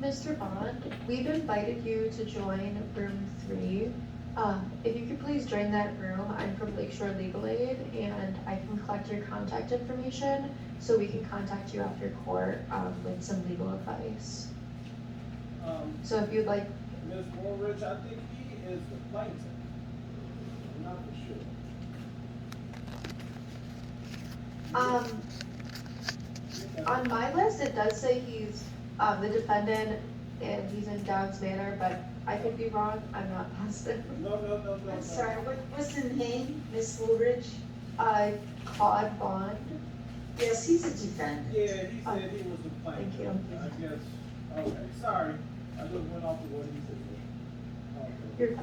Mr. Bond, we've invited you to join room 3. If you could please join that room, I'm from Lakeshore Legal Aid, and I can collect your contact information so we can contact you after court with some legal advice. So if you'd like. Ms. Woolridge, I think he is the plaintiff. I'm not for sure. On my list, it does say he's the defendant and he's in Downs Manor, but I could be wrong, I'm not positive. No. I'm sorry, what's the name, Miss Woolridge? Claude Bond. Yes, he's a defendant. Yeah, he said he was the plaintiff. Thank you. I guess, okay, sorry, I just went off of what he said. Okay.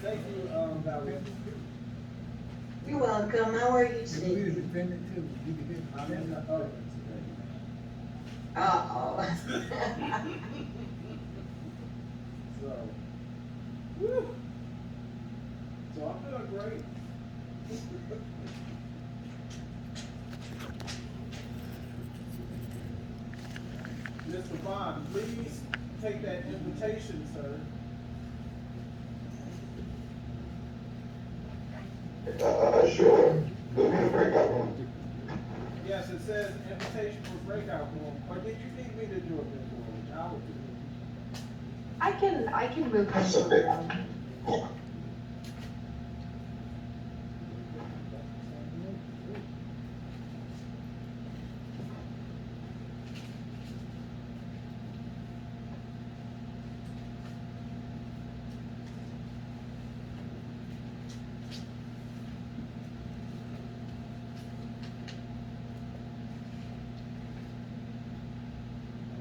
Thank you, Valerie. You're welcome, how are you If we today? the defendant too, you can hit. I'm in the, oh. Uh-oh. So, woo. So I'm doing great. Mr. Bond, please take that invitation, sir. Sure. Put me in a breakout room. Yes, it says invitation for breakout room. Or did you need me to do it, Mr. Woolridge? I will do it. I can move him to the room.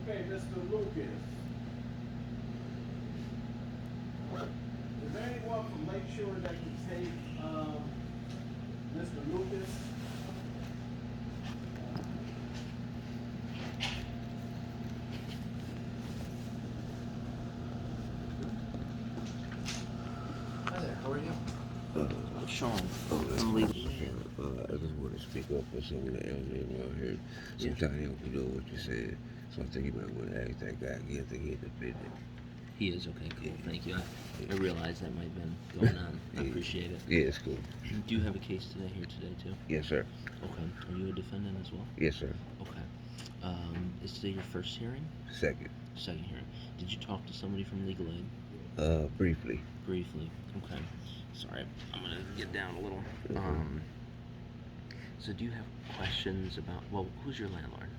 Okay, Mr. Lucas. Is there anyone from Lakeshore that can take, Mr. Lucas? Hi there, how are you? Sean, I'm legal. I just want to speak up for some of the elders around here. Sometimes they don't know what you said. So I think you might want to ask that guy again. I think he's defended. He is okay, cool, thank you. I realize that might have been going on. I appreciate it. Yeah, it's cool. Do you have a case today here today too? Yes, sir. Okay. Are you a defendant as well? Yes, sir. Okay. Is today your first hearing? Second. Second hearing. Did you talk to somebody from legal aid? Briefly. Briefly. Okay. Sorry, I'm gonna get down a little. So do you have questions about? Well, who's your landlord?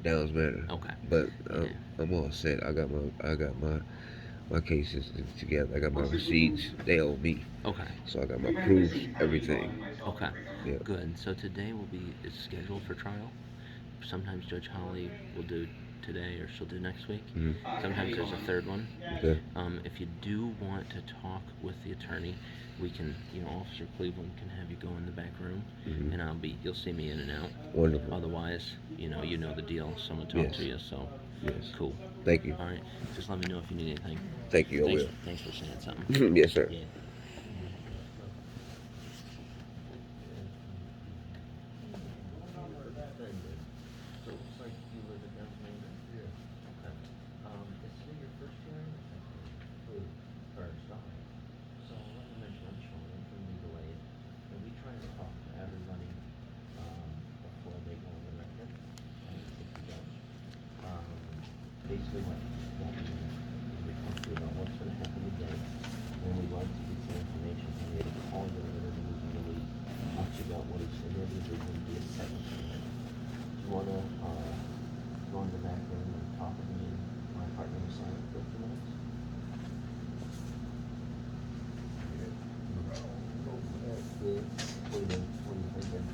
Downs Manor. Okay. But Yeah. I'm all set. I got my cases together. I got my receipts. They owe me. Okay. So I got my proofs, everything. Okay. Yeah. Good. So today is scheduled for trial. Sometimes Judge Holly will do today or she'll do next week. Sometimes there's a third one. Okay. If you do want to talk with the attorney, we can, Officer Cleveland can have you go in the back room, and you'll see me in and out. Wonderful. Otherwise, you know the deal. Someone talk Yes. to you, so Yes. cool. Thank you. All right, just let me know if you need anything. Thank you. I will. Thanks for saying something. Yes, sir. Yeah. So it looks like you live in Downs Manor? Yeah. Okay. Is today your first hearing or second? First, okay. So let me mention, I'm Sean, I'm from Legal Aid, and we try to talk to everybody, before they go on the record, if you don't. Basically what we do is we talk to you about what's gonna happen today, and we'd like to get some information from you to call you whenever you're losing the lead, talk to you about what is, and then there's going to be a second hearing. Do you wanna, go in the back room and talk with me and my partner beside it for a few minutes? Good. What are you thinking?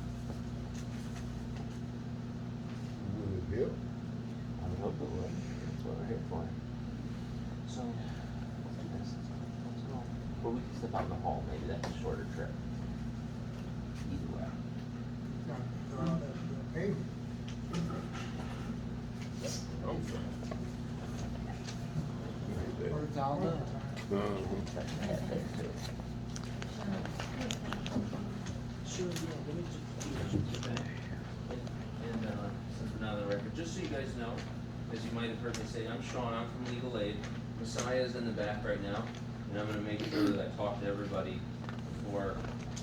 Will it help? I would hope it would. That's what we're here for. So, let's do this. Let's go. Or we can step out in the hall, maybe that's a shorter trip. Either way. Hey. It's all done. And since we're not on the record, just so you guys know, as you might have heard me say, I'm Sean, I'm from Legal Aid. Messiah's in the back right now, and I'm gonna make sure that I talk to everybody before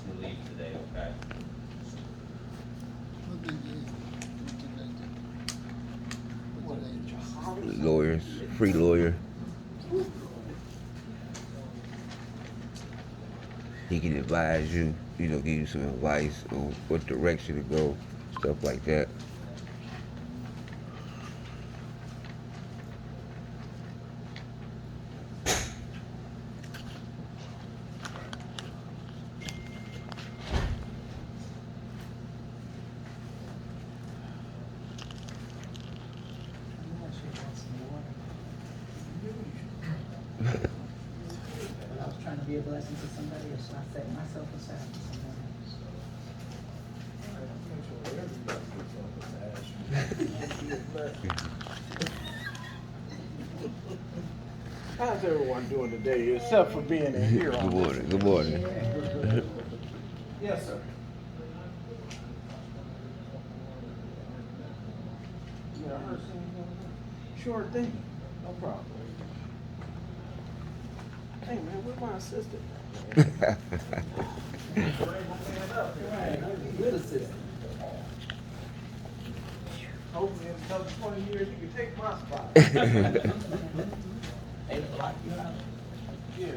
we leave today, okay? Lawyers, free lawyer. He can advise you, you know, give you some advice on what direction to go, stuff like that. I was trying to be a blessing to somebody else, so I set myself aside for someone How's everyone doing today, except for being in here Good on morning, good morning. Yes, sir. Yeah, I heard something. Sure thing, no problem. Hey, man, where's my assistant? Good assistant. Hopefully in another 20 years, you can take my spot. They lock you out. Yeah,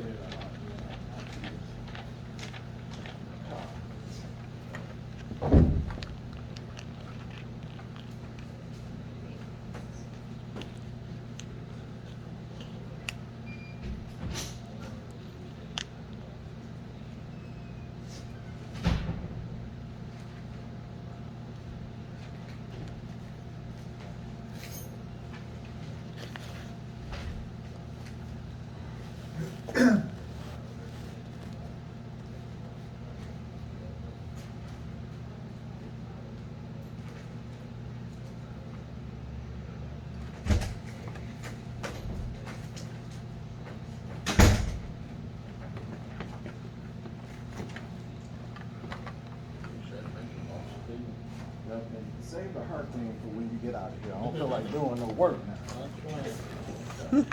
save the heart thing for when you get out of here. I don't feel like doing no work now.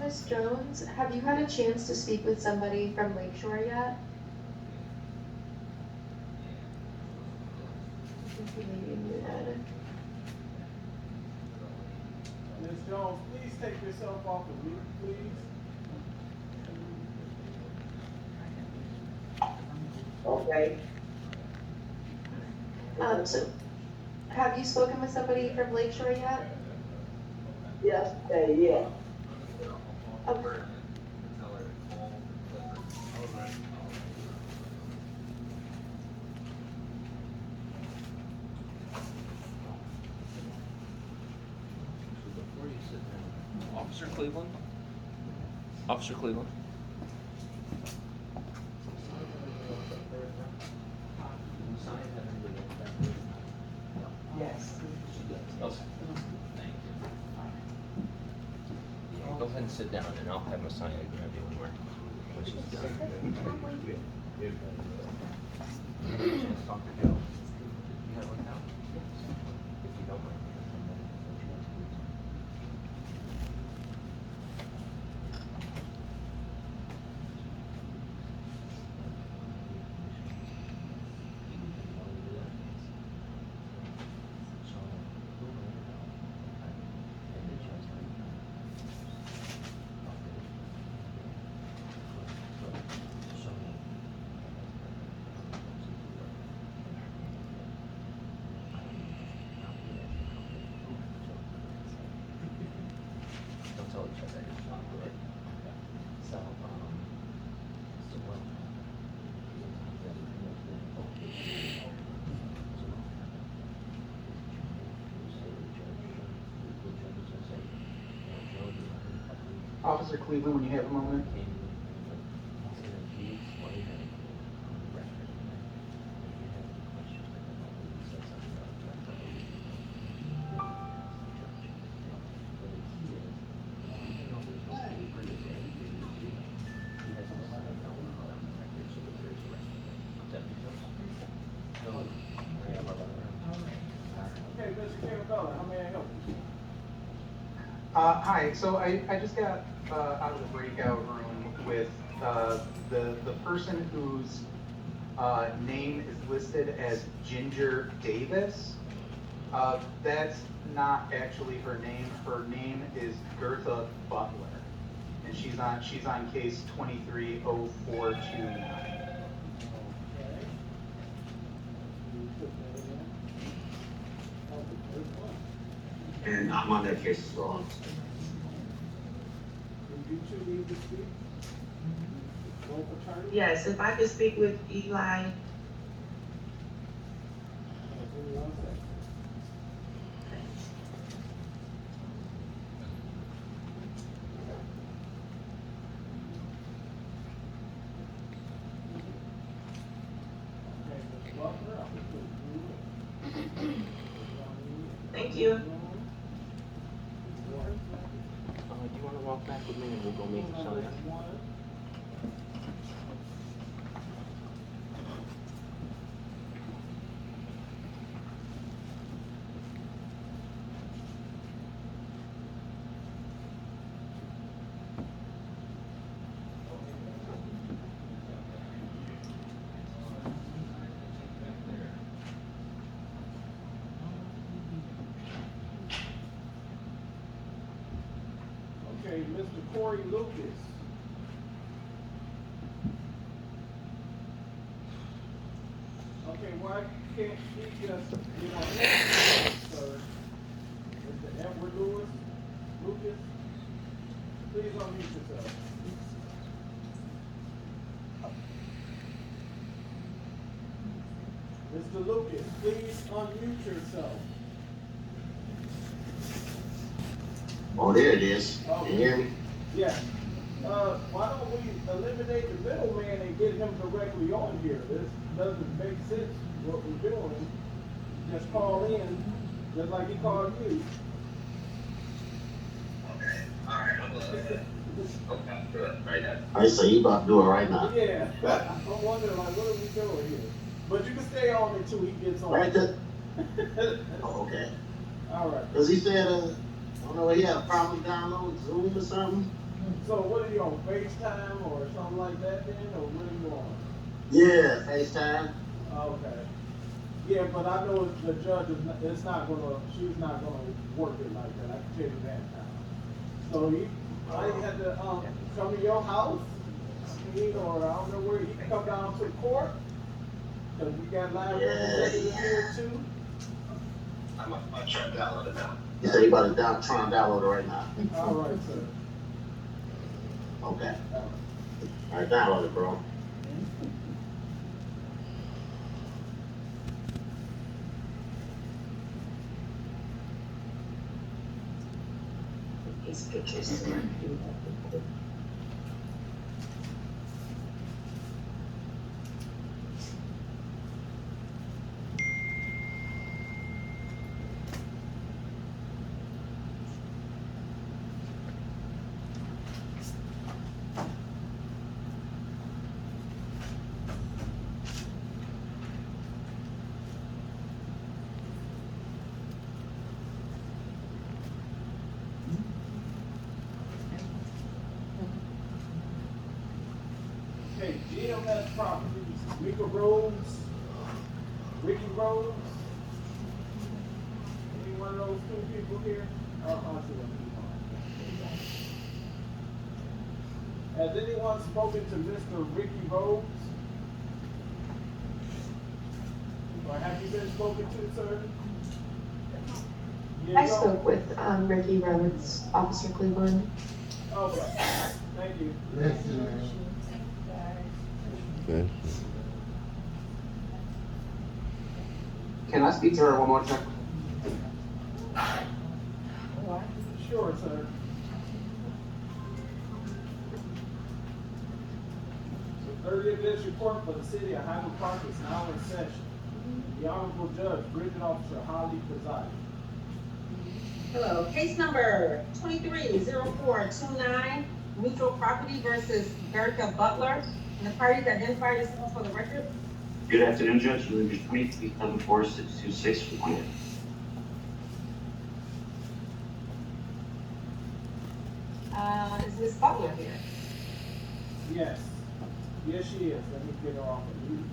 Ms. Jones, have you had a chance to speak with somebody from Lakeshore yet? I think you may be muted. Ms. Jones, please take yourself off of mute, please. Okay. So, have you spoken with somebody from Lakeshore yet? Yes, yeah. Okay. Before you sit down, Officer Cleveland? Officer Cleveland? Yes. Okay. Thank you. Yeah, go ahead and sit down and I'll have Messiah grab you when she's done. Chance to talk to Joe. You have one now? If you don't mind. Don't tell each other. So, what? Officer Cleveland, when you have a moment. Okay, Mr. Campbell, how may I help you? Hi, so I just got out of the breakout room with the person whose name is listed as Ginger Davis. That's not actually her name. Her name is Gertha Butler, and she's on case 230429. And I'm on that case as well. Would you two need to speak? Both attorneys? Yes, if I could speak with Eli. Give me 1 second. Okay, Ms. Butler, I'll put you. Thank you. Do you wanna walk back with me and we'll go meet Messiah? Okay, Mr. Corey Lucas. Okay, why can't she just get on this, sir? Mr. Edward Lucas, please unmute yourself. Mr. Lucas, please unmute yourself. Oh, there it is. Can you hear me? Yeah. Why don't we eliminate the middleman and get him directly on here? This doesn't make sense, what we're doing. Just call in, just like he called you. Okay. All right. Okay. Good. Right now. All right. So you about to do it right now? Yeah. I'm wondering, like, what are we doing here? But you can stay on until he gets on. Right there. Oh, okay. All right. Cause he said, I don't know, he had a problem downloading Zoom or something. So what are you on, FaceTime or something like that then, or what are you on? Yeah, FaceTime. Okay. Yeah, but I know the judge is not, it's not gonna, she's not gonna work it like that, I can tell you that now. So you, I had to, come to your house, or I don't know where, you can come down to the court, cause we got live representatives here too. I'm trying to download it now. You said you about to try and download it right now. All right, sir. Okay. All right, download it, bro. These pictures. Okay, GMS Properties, Mika Rhodes, Ricky Rhodes. Any one of those two people here? I'll see what people are. Has anyone spoken to Mr. Ricky Rhodes? Or have you been spoken to, sir? I spoke with Ricky Rhodes, Officer Cleveland. Okay, thank you. Okay. Can I speak to her one more time? Sure, sir. The 30th District Court for the City of Highland Park is now in session. The Honorable Judge, Bridget Officer Holly presiding. Hello, case number 230429, Mutual Property versus Erica Butler. And the parties identify yourself for the record. Good afternoon, Judge. Number 2374-626. Is Ms. Butler here? Yes. Yes, she is. Let me get her off of mute.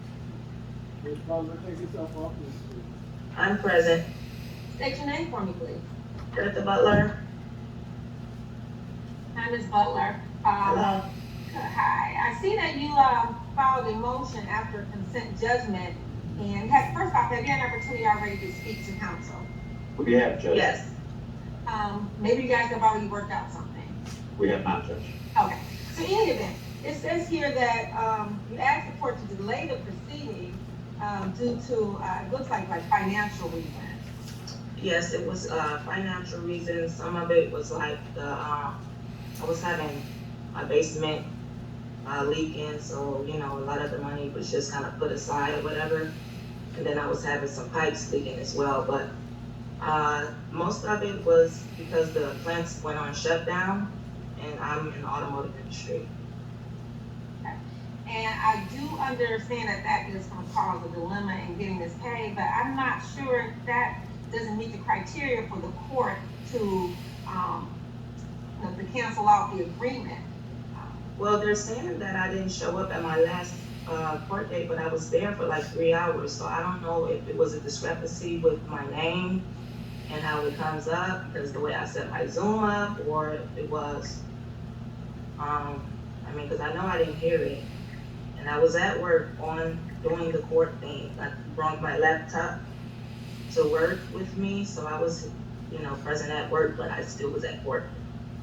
Ms. Butler, take yourself off this. I'm present. State your name for me, please. Bertha Butler. Hi, Ms. Butler. Hello. Hi, I see that you filed a motion after consent judgment. And first off, have you had an opportunity already to speak to counsel? We have, Judge. Yes. Maybe you guys have already worked out something. We have not, Judge. Okay, so in any event, it says here that, you asked the court to delay the proceeding, due to, it looks like financial reasons. Yes, it was financial reasons. Some of it was like I was having my basement leaking, so a lot of the money was just kind of put aside or whatever. And then I was having some pipes leaking as well, but most of it was because the plants went on shutdown, and I'm in the automotive industry. And I do understand that that is gonna cause a dilemma in getting this paid, but I'm not sure if that doesn't meet the criteria for the court to cancel out the agreement. Well, they're saying that I didn't show up at my last court date, but I was there for like 3 hours, so I don't know if it was a discrepancy with my name and how it comes up, because the way I set my Zoom up, or if it was, because I know I didn't hear it. And I was at work doing the court thing. I brought my laptop to work with me, so I was, present at work, but I still was at court.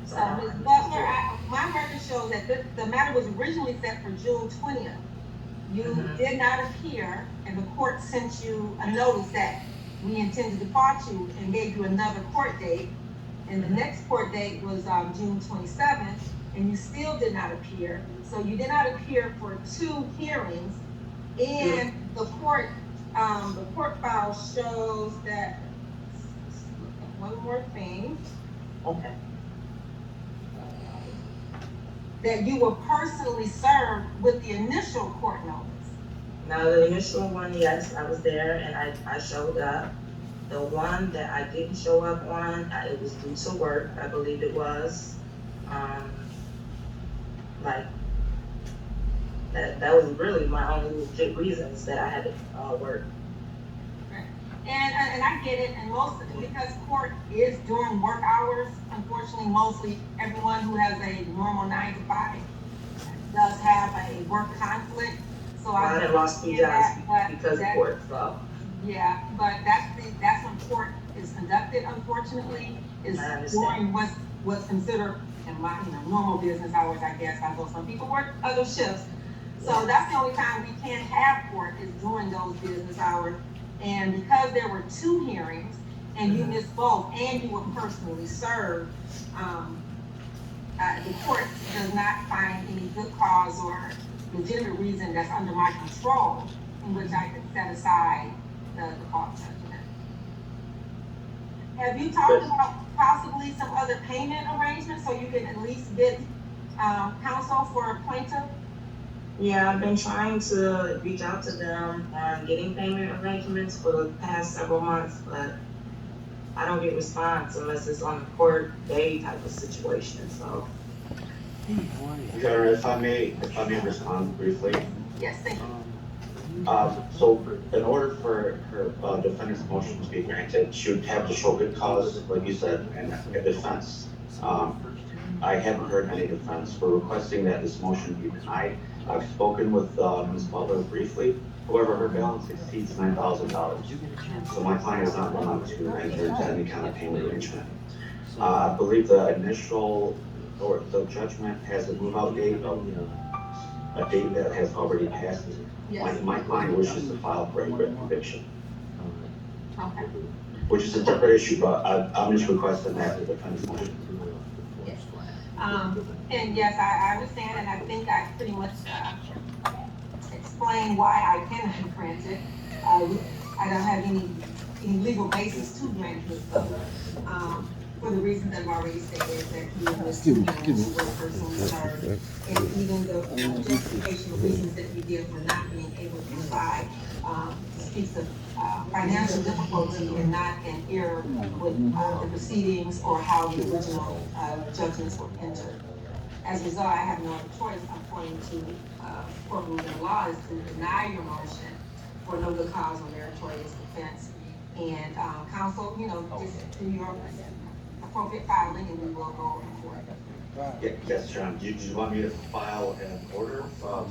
So Ms. Butler, my record shows that the matter was originally set for June 20th. You did not appear, and the court sent you a notice that we intend to depart you and gave you another court date. And the next court date was June 27th, and you still did not appear. So you did not appear for 2 hearings, and the court file shows that, one more thing. Okay. That you were personally served with the initial court notice. Now, the initial one, yes, I was there and I showed up. The one that I didn't show up on, it was due to work, I believe it was. like, that was really my only legit reasons that I had to, work. And I get it, and because court is during work hours, unfortunately, mostly everyone who has a normal 9 to 5 does have a work conflict, so I had lost 2 jobs because of court, so. Yeah, but that's when court is conducted, unfortunately, is I understand. during what's considered in my, normal business hours, I guess, although some people work other shifts. So that's the only time we can have court is during those business hours. And because there were 2 hearings and you missed both and you were personally served, the court does not find any good cause or legitimate reason that's under my control in which I could set aside the default judgment. Have you talked about possibly some other payment arrangements so you can at least get counsel for a plaintiff? Yeah, I've been trying to reach out to them on getting payment arrangements for the past several months, but I don't get response unless it's on a court day type of situation, so. Governor, if I may respond briefly. Yes, thank you. So in order for her defendant's motion to be granted, she would have to show good cause, like you said, and a defense. I haven't heard any defense. We're requesting that this motion be denied. I've spoken with Ms. Butler briefly. However, her balance exceeds $9,000. So my client is not willing to enter into any kind of payment arrangement. I believe the initial, or the judgment has a move-out date of a date that has already passed. Yes. My client wishes to file for a written conviction, Okay. which is a different issue, but I'm just requesting that the defense motion. Yes. And yes, I understand, and I think I pretty much explained why I cannot grant it. I don't have any legal basis to grant it, for the reasons I've already stated, that he was too young to work personally served, and even the justification reasons that you give for not being able to provide, speaks of financial difficulty and not an error with the proceedings or how the original judgments were entered. As a result, I have no choice, according to court rules and law, is to deny your motion for no good cause or meritorious defense. And counsel, just do your appropriate filing, and we will go forward. Yes, John, do you want me to file an order? No.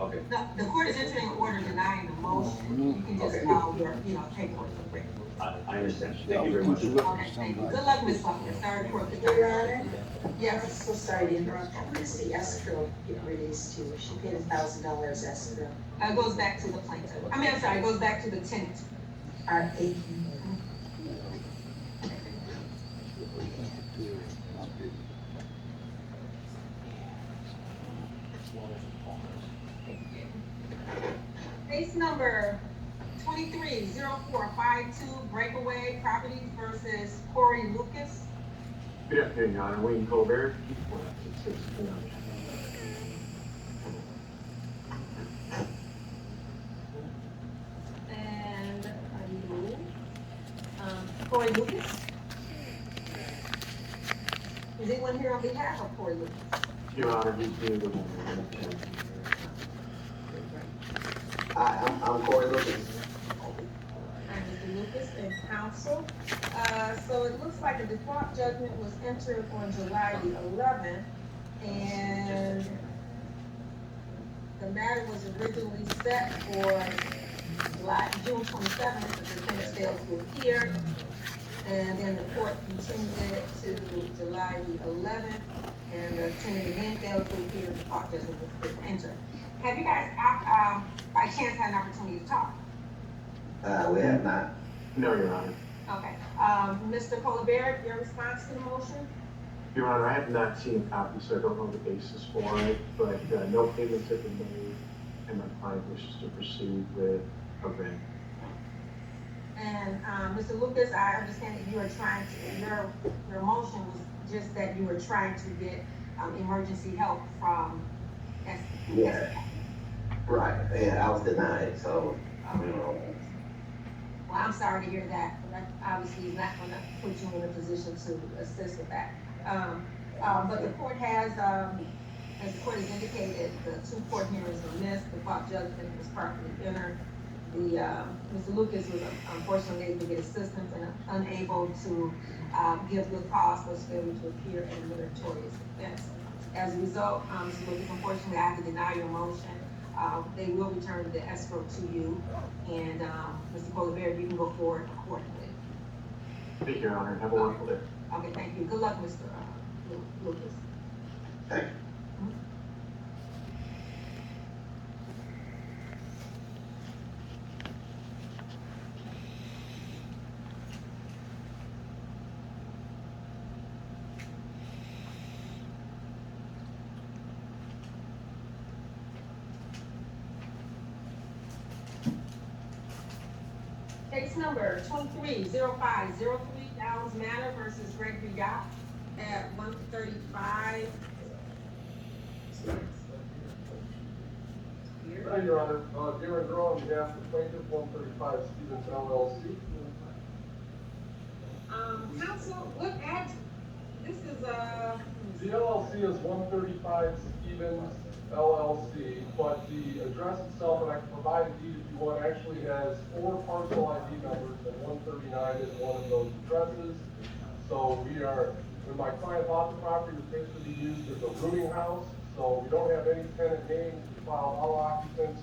Okay. No, the court is entering an order denying the motion. You can just file your, paperwork for it. I understand. Thank you very much. Okay, thank you. Good luck, Ms. Buckner. Sorry for the Your Honor? Yes. I'm so sorry to interrupt. When does the escrow get released to? She paid $1,000 escrow. It goes back to the plaintiff. It goes back to the tenant. All right, thank you. Case number 230452, Breakaway Properties versus Corey Lucas. Good afternoon, Your Honor. Wayne Colbert. And are you, Corey Lucas? Is anyone here on behalf of Corey Lucas? Your Honor, he's being the I'm Corey Lucas. I'm Mr. Lucas and counsel. So it looks like a default judgment was entered on July the 11th, and the matter was originally set for June 27th, but the defendant failed to appear, and then the court continued it to July the 11th, and the defendant again failed to appear, the default judgment was entered. Have you guys, by chance, had an opportunity to talk? We have not. No, Your Honor. Okay. Mr. Colbert, your response to the motion? Your Honor, I have not seen a copy, so I don't know the basis for it, but no payments have been made, and my client wishes to proceed with a grant. And, Mr. Lucas, I understand that you are trying to, your motion was just that you were trying to get, emergency help from Yeah. Right, yeah, I was denied, so, Well, I'm sorry to hear that, but that obviously is not gonna put you in a position to assist with that. But the court has, as the court has indicated, the 2 court hearings were missed, the fault judgment was properly entered. Mr. Lucas was unfortunately able to get assistance and unable to, give good cause for his failure to appear in a meritorious defense. As a result, Mr. Lucas, unfortunately, I have to deny your motion. They will return the escrow to you, and, Mr. Colbert, you can go forward accordingly. Thank you, Your Honor. Have a wonderful day. Okay, thank you. Good luck, Mr. Lucas. Thank you. Case number 230503, Downs Manor versus Gregory Yacht at 135. Hi, Your Honor. Darren Groh on behalf of plaintiff 135 Stevens LLC. Counsel, what address? This is, The LLC is 135 Stevens LLC, but the address itself, and I can provide a deed if you want, actually has 4 parcel ID numbers, and 139 is one of those addresses. So when my client bought the property, it was basically used as a rooming house, so we don't have any tenant names. We filed all occupants